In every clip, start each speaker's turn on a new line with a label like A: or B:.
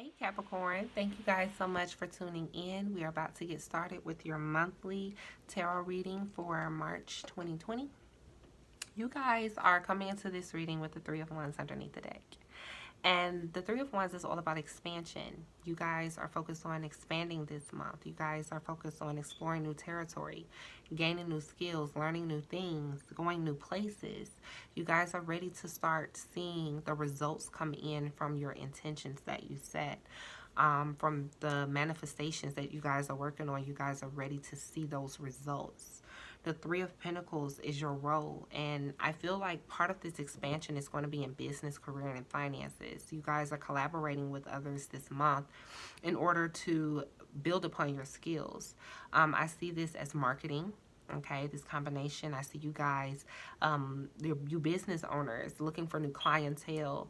A: Hey Capricorn, thank you guys so much for tuning in. We are about to get started with your monthly tarot reading for March 2020. You guys are coming into this reading with the Three of Wands underneath the deck. And the Three of Wands is all about expansion. You guys are focused on expanding this month. You guys are focused on exploring new territory, gaining new skills, learning new things, going new places. You guys are ready to start seeing the results come in from your intentions that you set. From the manifestations that you guys are working on, you guys are ready to see those results. The Three of Pentacles is your role, and I feel like part of this expansion is going to be in business, career, and finances. You guys are collaborating with others this month in order to build upon your skills. I see this as marketing. Okay, this combination, I see you guys, you business owners looking for new clientele,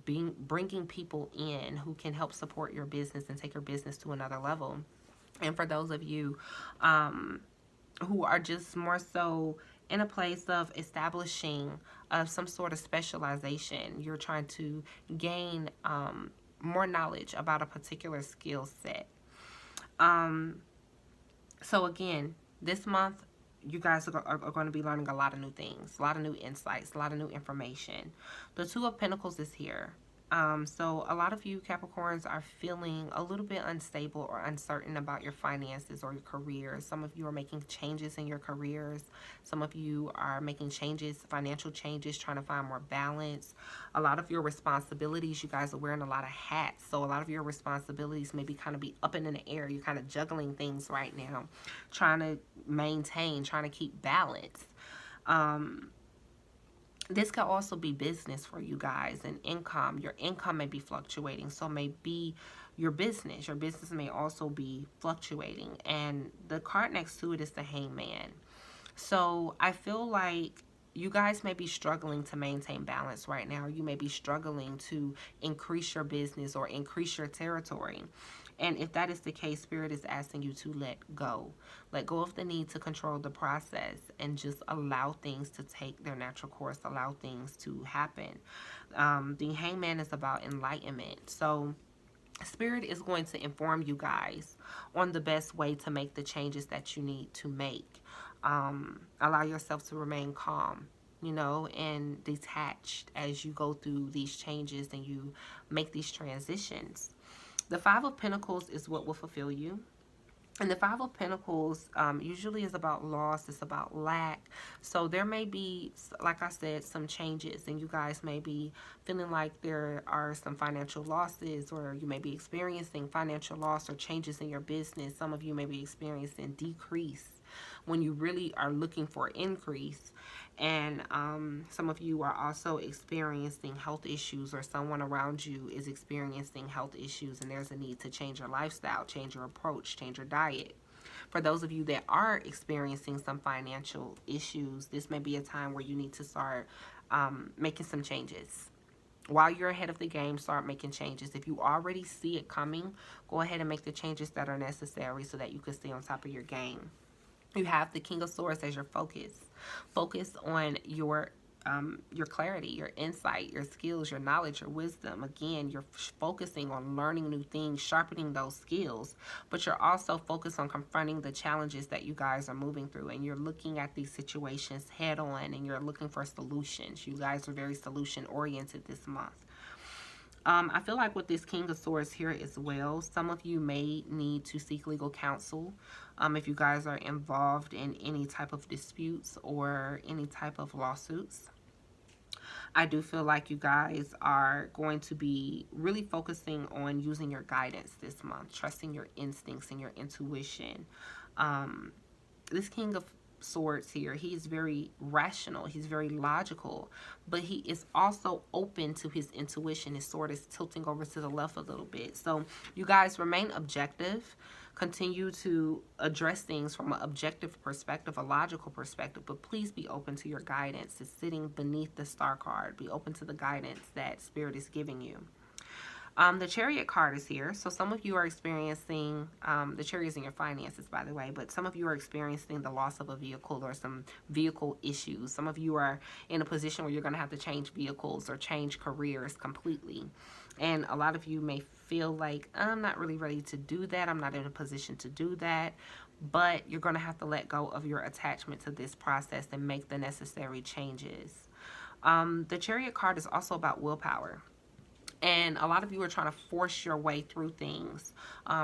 A: bringing people in who can help support your business and take your business to another level. And for those of you who are just more so in a place of establishing some sort of specialization, you're trying to gain more knowledge about a particular skill set. So again, this month, you guys are going to be learning a lot of new things, a lot of new insights, a lot of new information. The Two of Pentacles is here. So a lot of you Capricorns are feeling a little bit unstable or uncertain about your finances or your careers. Some of you are making changes in your careers. Some of you are making changes, financial changes, trying to find more balance. A lot of your responsibilities, you guys are wearing a lot of hats. So a lot of your responsibilities maybe kind of be up and in the air. You're kind of juggling things right now, trying to maintain, trying to keep balance. This could also be business for you guys and income. Your income may be fluctuating, so may be your business. Your business may also be fluctuating. And the card next to it is the Hangman. So I feel like you guys may be struggling to maintain balance right now. You may be struggling to increase your business or increase your territory. And if that is the case, Spirit is asking you to let go. Let go of the need to control the process and just allow things to take their natural course, allow things to happen. The Hangman is about enlightenment. So Spirit is going to inform you guys on the best way to make the changes that you need to make. Allow yourself to remain calm, you know, and detached as you go through these changes and you make these transitions. The Five of Pentacles is what will fulfill you. And the Five of Pentacles usually is about loss. It's about lack. So there may be, like I said, some changes. And you guys may be feeling like there are some financial losses. Or you may be experiencing financial loss or changes in your business. Some of you may be experiencing decrease when you really are looking for increase. And some of you are also experiencing health issues, or someone around you is experiencing health issues, and there's a need to change your lifestyle, change your approach, change your diet. For those of you that are experiencing some financial issues, this may be a time where you need to start making some changes. While you're ahead of the game, start making changes. If you already see it coming, go ahead and make the changes that are necessary so that you can stay on top of your game. You have the King of Swords as your focus. Focus on your clarity, your insight, your skills, your knowledge, your wisdom. Again, you're focusing on learning new things, sharpening those skills, but you're also focused on confronting the challenges that you guys are moving through, and you're looking at these situations head on, and you're looking for solutions. You guys are very solution oriented this month. I feel like with this King of Swords here as well, some of you may need to seek legal counsel if you guys are involved in any type of disputes or any type of lawsuits. I do feel like you guys are going to be really focusing on using your guidance this month, trusting your instincts and your intuition. This King of Swords here, he's very rational, he's very logical, but he is also open to his intuition. His sword is tilting over to the left a little bit. So you guys remain objective, continue to address things from an objective perspective, a logical perspective, but please be open to your guidance. It's sitting beneath the Star card. Be open to the guidance that Spirit is giving you. The Chariot card is here. So some of you are experiencing, the Chariot is in your finances, by the way, but some of you are experiencing the loss of a vehicle or some vehicle issues. Some of you are in a position where you're going to have to change vehicles or change careers completely. And a lot of you may feel like, I'm not really ready to do that. I'm not in a position to do that. But you're going to have to let go of your attachment to this process and make the necessary changes. The Chariot card is also about willpower. And a lot of you are trying to force your way through things,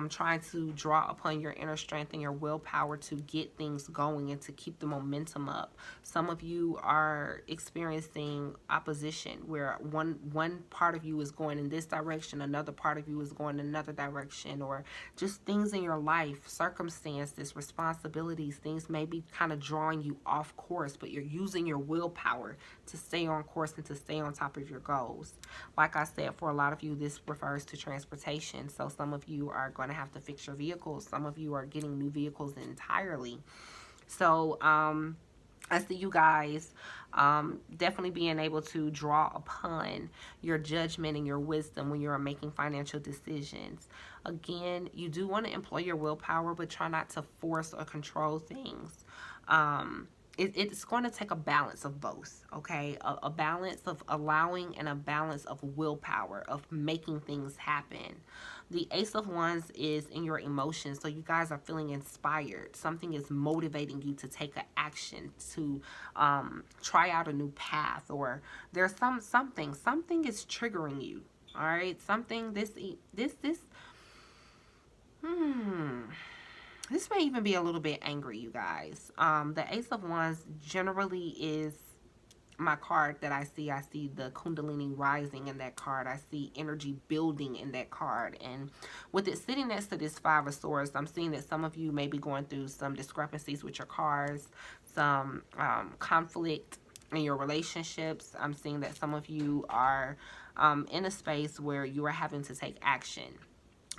A: trying to draw upon your inner strength and your willpower to get things going and to keep the momentum up. Some of you are experiencing opposition where one part of you is going in this direction, another part of you is going in another direction, or just things in your life, circumstances, responsibilities, things may be kind of drawing you off course, but you're using your willpower to stay on course and to stay on top of your goals. Like I said, for a lot of you, this refers to transportation. So some of you are going to have to fix your vehicles. Some of you are getting new vehicles entirely. So I see you guys definitely being able to draw upon your judgment and your wisdom when you're making financial decisions. Again, you do want to employ your willpower, but try not to force or control things. It's going to take a balance of both, okay? A balance of allowing and a balance of willpower, of making things happen. The Ace of Wands is in your emotions, so you guys are feeling inspired. Something is motivating you to take an action, to try out a new path, or there's something is triggering you, all right? Something, this may even be a little bit angry, you guys. The Ace of Wands generally is my card that I see. I see the Kundalini rising in that card. I see energy building in that card. And with it sitting next to this Five of Swords, I'm seeing that some of you may be going through some discrepancies with your cards, some conflict in your relationships. I'm seeing that some of you are in a space where you are having to take action,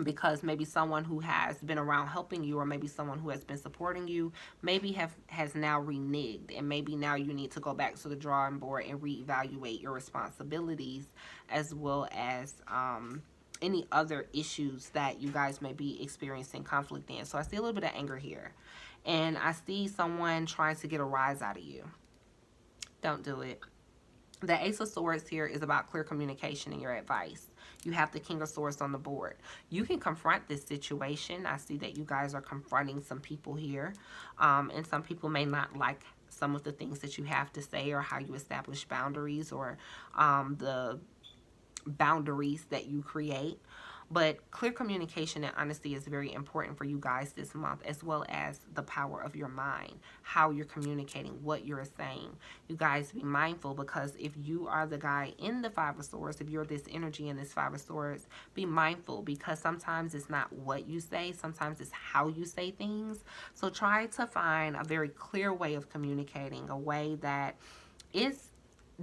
A: because maybe someone who has been around helping you, or maybe someone who has been supporting you, maybe has now reneged, and maybe now you need to go back to the drawing board and reevaluate your responsibilities, as well as any other issues that you guys may be experiencing conflict in. So I see a little bit of anger here, and I see someone trying to get a rise out of you. Don't do it. The Ace of Swords here is about clear communication and your advice. You have the King of Swords on the board. You can confront this situation. I see that you guys are confronting some people here. And some people may not like some of the things that you have to say, or how you establish boundaries, or the boundaries that you create. But clear communication and honesty is very important for you guys this month, as well as the power of your mind, how you're communicating, what you're saying. You guys be mindful, because if you are the guy in the Five of Swords, if you're this energy in this Five of Swords, be mindful, because sometimes it's not what you say, sometimes it's how you say things. So try to find a very clear way of communicating, a way that is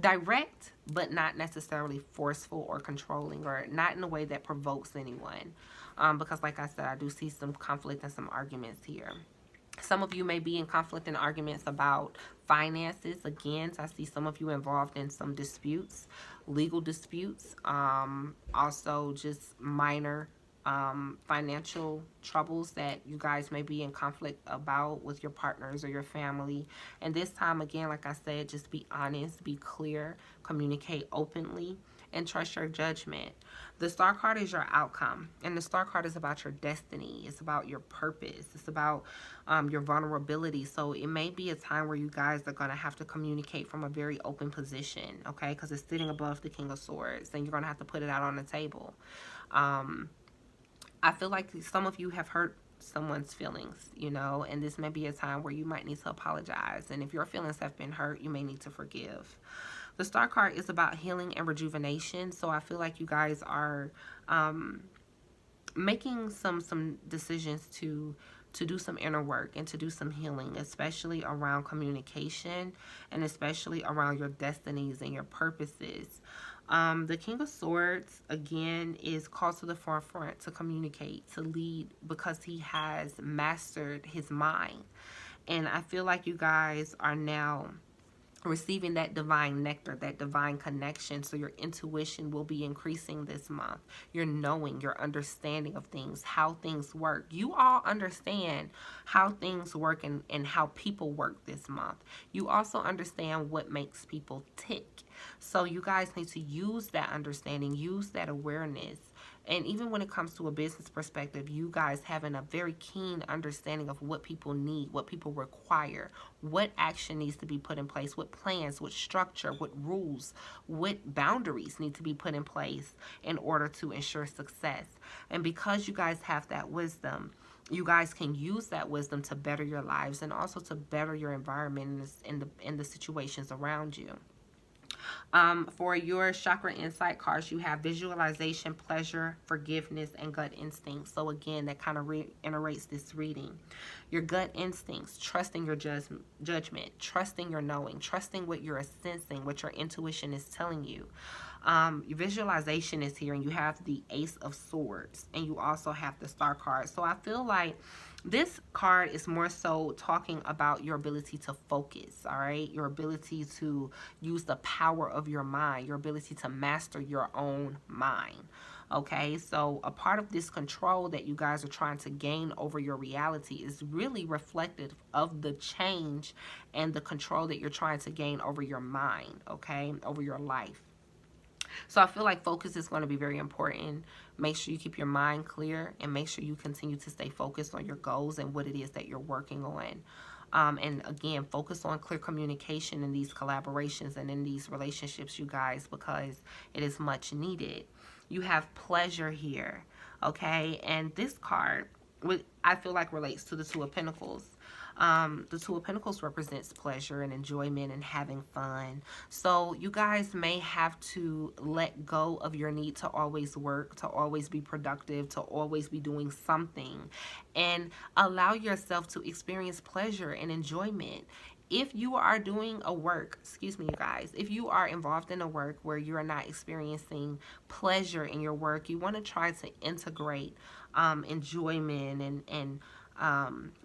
A: direct, but not necessarily forceful or controlling, or not in a way that provokes anyone. Because like I said, I do see some conflict and some arguments here. Some of you may be in conflict and arguments about finances. Again, so I see some of you involved in some disputes, legal disputes, also just minor financial troubles that you guys may be in conflict about with your partners or your family. And this time, again, like I said, just be honest, be clear, communicate openly, and trust your judgment. The Star card is your outcome, and the Star card is about your destiny. It's about your purpose. It's about your vulnerability. So it may be a time where you guys are going to have to communicate from a very open position, okay? Because it's sitting above the King of Swords, and you're going to have to put it out on the table. I feel like some of you have hurt someone's feelings, you know, and this may be a time where you might need to apologize. And if your feelings have been hurt, you may need to forgive. The Star card is about healing and rejuvenation. So I feel like you guys are making some decisions to do some inner work and to do some healing, especially around communication and especially around your destinies and your purposes. The King of Swords, again, is called to the forefront to communicate, to lead, because he has mastered his mind. And I feel like you guys are now receiving that divine nectar, that divine connection. So your intuition will be increasing this month. Your knowing, your understanding of things, how things work. You all understand how things work and how people work this month. You also understand what makes people tick. So you guys need to use that understanding, use that awareness. And even when it comes to a business perspective, you guys having a very keen understanding of what people need, what people require, what action needs to be put in place, what plans, what structure, what rules, what boundaries need to be put in place in order to ensure success. And because you guys have that wisdom, you guys can use that wisdom to better your lives and also to better your environment in the situations around you. For your chakra insight cards, you have visualization, pleasure, forgiveness, and gut instincts. So again, that kind of reiterates this reading. Your gut instincts, trusting your judgment, trusting your knowing, trusting what you're sensing, what your intuition is telling you. Your visualization is here, and you have the Ace of Swords, and you also have the Star card. So I feel like this card is more so talking about your ability to focus, all right? Your ability to use the power of your mind, your ability to master your own mind, okay? So a part of this control that you guys are trying to gain over your reality is really reflective of the change and the control that you're trying to gain over your mind, okay? Over your life. So I feel like focus is going to be very important. Make sure you keep your mind clear and make sure you continue to stay focused on your goals and what it is that you're working on. And again, focus on clear communication in these collaborations and in these relationships, you guys, because it is much needed. You have pleasure here, okay? And this card, I feel like relates to the Two of Pentacles. The Two of Pentacles represents pleasure and enjoyment and having fun. So you guys may have to let go of your need to always work, to always be productive, to always be doing something, and allow yourself to experience pleasure and enjoyment. If you are doing a work, excuse me, you guys, if you are involved in a work where you are not experiencing pleasure in your work, you want to try to integrate enjoyment and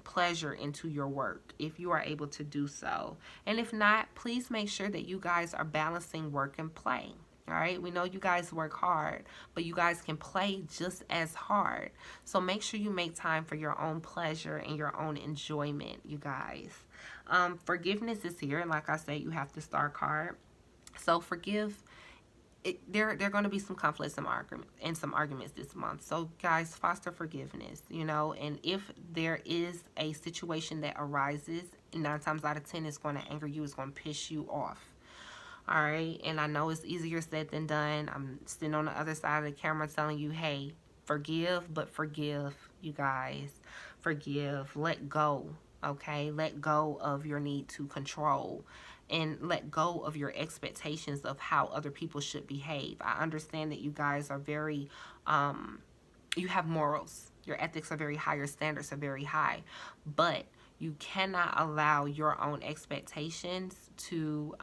A: pleasure into your work if you are able to do so. And if not, please make sure that you guys are balancing work and play. All right, we know you guys work hard, but you guys can play just as hard. So make sure you make time for your own pleasure and your own enjoyment, you guys. Forgiveness is here, and like I said, you have the Star card. So forgive. There are going to be some conflicts and some arguments this month. So guys, foster forgiveness, you know, and if there is a situation that arises, 9 times out of 10 it's going to anger you, it's going to piss you off. All right, and I know it's easier said than done. I'm sitting on the other side of the camera telling you, hey, forgive, but forgive, you guys. Forgive, let go, okay? Let go of your need to control and let go of your expectations of how other people should behave. I understand that you guys are very, you have morals. Your ethics are very high, your standards are very high, but you cannot allow your own expectations to,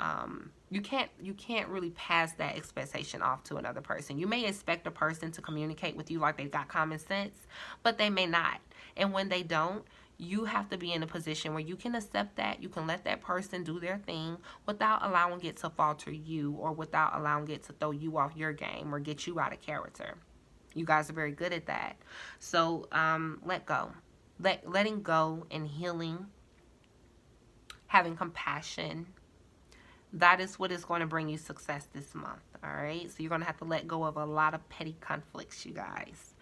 A: you can't really pass that expectation off to another person. You may expect a person to communicate with you like they've got common sense, but they may not. And when they don't, you have to be in a position where you can accept that. You can let that person do their thing without allowing it to falter you or without allowing it to throw you off your game or get you out of character. You guys are very good at that. So let go. Letting go and healing, having compassion, that is what is going to bring you success this month, all right? So you're going to have to let go of a lot of petty conflicts, you guys.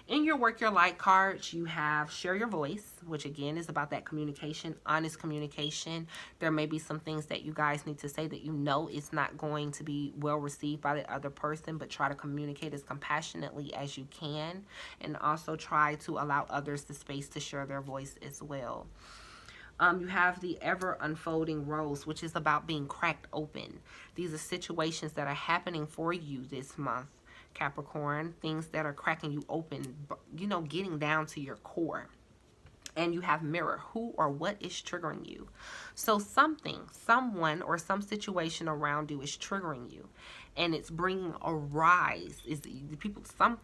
A: In your Work Your Light cards, you have Share Your Voice, which again is about that communication, honest communication. There may be some things that you guys need to say that you know is not going to be well received by the other person, but try to communicate as compassionately as you can, and also try to allow others the space to share their voice as well. You have the Ever Unfolding Rose, which is about being cracked open. These are situations that are happening for you this month, Capricorn. Things that are cracking you open, you know, getting down to your core. And you have Mirror. Who or what is triggering you? So something, someone, or some situation around you is triggering you. And it's bringing a rise.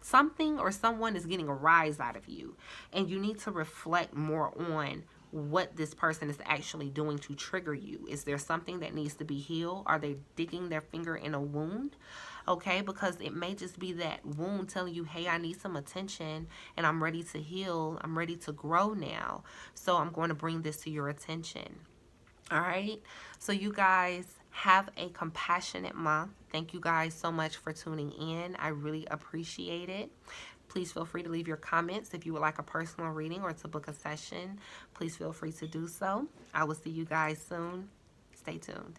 A: Something or someone is getting a rise out of you. And you need to reflect more on what this person is actually doing to trigger you. Is there something that needs to be healed? Are they digging their finger in a wound? Okay, because it may just be that wound telling you, hey, I need some attention and I'm ready to heal. I'm ready to grow now. So I'm going to bring this to your attention. All right. So you guys have a compassionate month. Thank you guys so much for tuning in. I really appreciate it. Please feel free to leave your comments. If you would like a personal reading or to book a session, please feel free to do so. I will see you guys soon. Stay tuned.